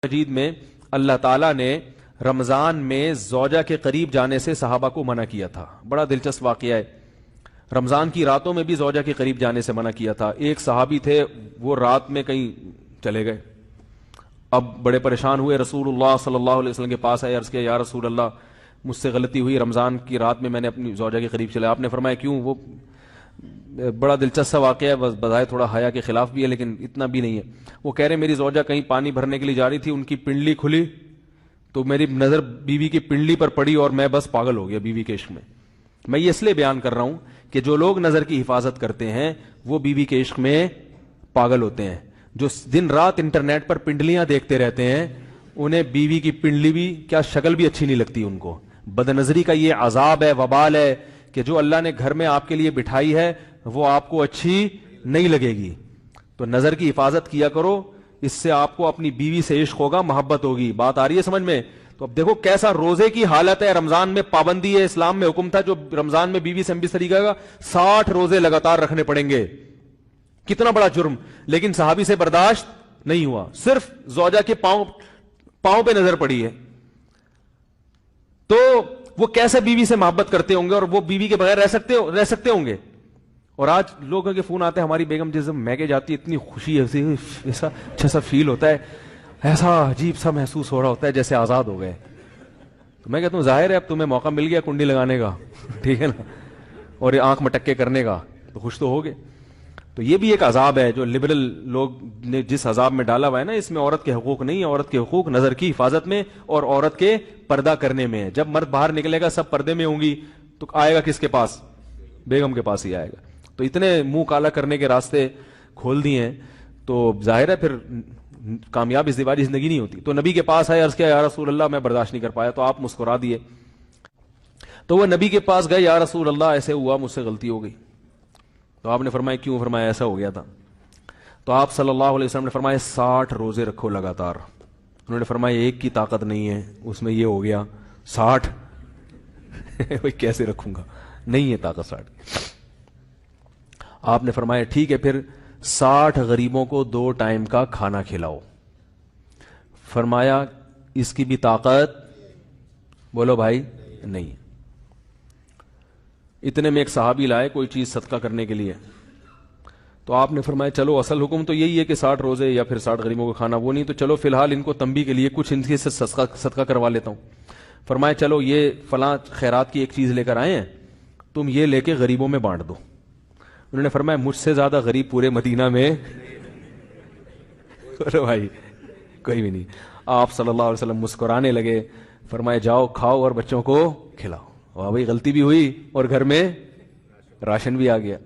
مجید میں اللہ تعالیٰ نے رمضان میں زوجہ کے قریب جانے سے صحابہ کو منع کیا تھا. بڑا دلچسپ واقعہ ہے. رمضان کی راتوں میں بھی زوجہ کے قریب جانے سے منع کیا تھا. ایک صحابی تھے, وہ رات میں کہیں چلے گئے, اب بڑے پریشان ہوئے, رسول اللہ صلی اللہ علیہ وسلم کے پاس آئے, عرض کیا یا رسول اللہ مجھ سے غلطی ہوئی, رمضان کی رات میں نے اپنی زوجہ کے قریب چلا. آپ نے فرمایا کیوں؟ وہ بڑا دلچسپ واقعہ ہے, بظاہر تھوڑا حیا کے خلاف بھی ہے لیکن اتنا بھی نہیں ہے. وہ کہہ رہے میری زوجہ کہیں پانی بھرنے کے لیے جا رہی تھی, ان کی پنڈلی کھلی تو میری نظر بیوی کی پنڈلی پر پڑی اور میں بس پاگل ہو گیا بیوی کے عشق میں. میں یہ اس لیے بیان کر رہا ہوں کہ جو لوگ نظر کی حفاظت کرتے ہیں وہ بیوی کے عشق میں پاگل ہوتے ہیں. جو دن رات انٹرنیٹ پر پنڈلیاں دیکھتے رہتے ہیں انہیں بیوی کی پنڈلی بھی کیا شکل بھی اچھی نہیں لگتی ان کو. بد نظری کا یہ عذاب ہے, وبال ہے کہ جو اللہ نے گھر میں آپ کے لیے بٹھائی ہے وہ آپ کو اچھی نہیں لگے گی. تو نظر کی حفاظت کیا کرو, اس سے آپ کو اپنی بیوی سے عشق ہوگا, محبت ہوگی. بات آ رہی ہے سمجھ میں؟ تو اب دیکھو کیسا روزے کی حالت ہے. رمضان میں پابندی ہے, اسلام میں حکم تھا جو رمضان میں بیوی سے ہم بھی طریقہ کا 60 روزے لگاتار رکھنے پڑیں گے. کتنا بڑا جرم, لیکن صحابی سے برداشت نہیں ہوا. صرف زوجہ کے پاؤں پہ نظر پڑی ہے تو وہ کیسے بیوی سے محبت کرتے ہوں گے, اور وہ بیوی کے بغیر رہ سکتے ہوں گے. اور آج لوگوں کے فون آتے ہیں, ہماری بیگم جس میں کے جاتی ہے اتنی خوشی ہے, ایسا اچھا سا فیل ہوتا ہے, ایسا عجیب سا محسوس ہو رہا ہوتا ہے جیسے آزاد ہو گئے. تو میں کہتا ہوں ظاہر ہے اب تمہیں موقع مل گیا کنڈی لگانے کا, ٹھیک ہے نا, اور یہ آنکھ مٹکے کرنے کا, تو خوش تو ہوگے. تو یہ بھی ایک عذاب ہے جو لبرل لوگ نے جس عذاب میں ڈالا ہوا ہے نا, اس میں عورت کے حقوق نہیں ہے. عورت کے حقوق نظر کی حفاظت میں اور عورت کے پردہ کرنے میں ہے. جب مرد باہر نکلے گا سب پردے میں ہوں گی تو آئے گا کس کے پاس؟ بیگم کے پاس ہی آئے گا. تو اتنے منہ کالا کرنے کے راستے کھول دیے ہیں تو ظاہر ہے پھر کامیاب ازدواجی زندگی نہیں ہوتی. تو نبی کے پاس آئے, عرض کیا یا رسول اللہ میں برداشت نہیں کر پایا. تو آپ مسکرا دیے. تو وہ نبی کے پاس گئے, یا رسول اللہ ایسے ہوا, مجھ سے غلطی ہو گئی. تو آپ نے فرمایا کیوں؟ فرمایا ایسا ہو گیا تھا. تو آپ صلی اللہ علیہ وسلم نے فرمایا 60 روزے رکھو لگاتار. انہوں نے فرمایا ایک کی طاقت نہیں ہے, اس میں یہ ہو گیا 60 بھائی کیسے رکھوں گا, نہیں ہے طاقت 60. آپ نے فرمایا ٹھیک ہے پھر 60 غریبوں کو 2 ٹائم کا کھانا کھلاؤ. فرمایا اس کی بھی طاقت, بولو بھائی, نہیں. اتنے میں ایک صحابی لائے کوئی چیز صدقہ کرنے کے لیے. تو آپ نے فرمایا چلو اصل حکم تو یہی ہے کہ 60 روزے یا پھر 60 غریبوں کو کھانا, وہ نہیں تو چلو فی الحال ان کو تنبیہ کے لیے کچھ ان سے صدقہ کروا لیتا ہوں. فرمایا چلو یہ فلاں خیرات کی ایک چیز لے کر آئے ہیں, تم یہ لے کے غریبوں میں بانٹ دو. انہوں نے فرمایا مجھ سے زیادہ غریب پورے مدینہ میں بھائی کوئی بھی نہیں. آپ صلی اللہ علیہ وسلم مسکرانے لگے, فرمایا جاؤ کھاؤ اور بچوں کو کھلاؤ. واہ بھائی غلطی بھی ہوئی اور گھر میں راشن بھی آ گیا.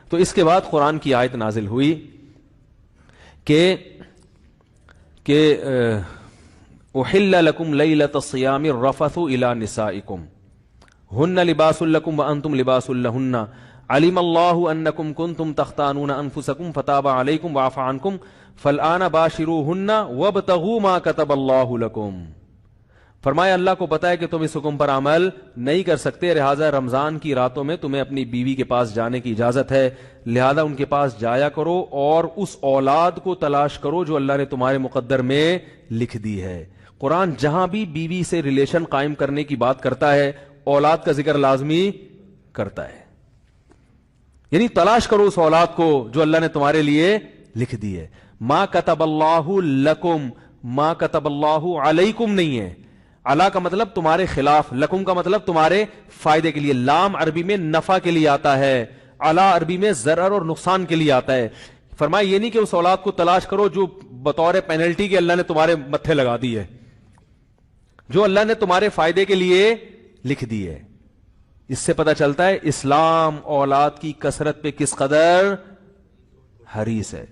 تو اس کے بعد قرآن کی آیت نازل ہوئی کہ احل لکم لیلۃ الصیام الرفث الی نسائکم ہن لباس لکم وانتم لباس لہن علم اللہ انکم کنتم تختانون انفسکم فتاب علیکم وعفى عنکم فالآن باشروہن وابتغوا ما کتب اللہ لکم. فرمایا اللہ کو پتا ہے کہ تم اس حکم پر عمل نہیں کر سکتے, لہذا رمضان کی راتوں میں تمہیں اپنی بیوی کے پاس جانے کی اجازت ہے, لہذا ان کے پاس جایا کرو اور اس اولاد کو تلاش کرو جو اللہ نے تمہارے مقدر میں لکھ دی ہے. قرآن جہاں بھی بیوی سے ریلیشن قائم کرنے کی بات کرتا ہے اولاد کا ذکر لازمی کرتا ہے, یعنی تلاش کرو اس اولاد کو جو اللہ نے تمہارے لیے لکھ دی ہے. ما کتب اللہ لکم, ما کتب اللہ علیکم نہیں ہے. علا کا مطلب تمہارے خلاف, لکم کا مطلب تمہارے فائدے کے لیے. لام عربی میں نفع کے لیے آتا ہے, علا عربی میں ضرر اور نقصان کے لیے آتا ہے. فرمایا یہ نہیں کہ اس اولاد کو تلاش کرو جو بطور پینلٹی کے اللہ نے تمہارے متھے لگا دی ہے, جو اللہ نے تمہارے فائدے کے لیے لکھ دی ہے. اس سے پتہ چلتا ہے اسلام اولاد کی کثرت پہ کس قدر حریص ہے.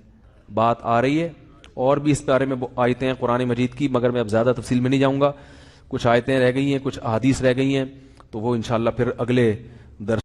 بات آ رہی ہے اور بھی اس بارے میں آیتیں ہیں قرآن مجید کی, مگر میں اب زیادہ تفصیل میں نہیں جاؤں گا. کچھ آیتیں رہ گئی ہیں, کچھ احادیث رہ گئی ہیں, تو وہ انشاءاللہ پھر اگلے درس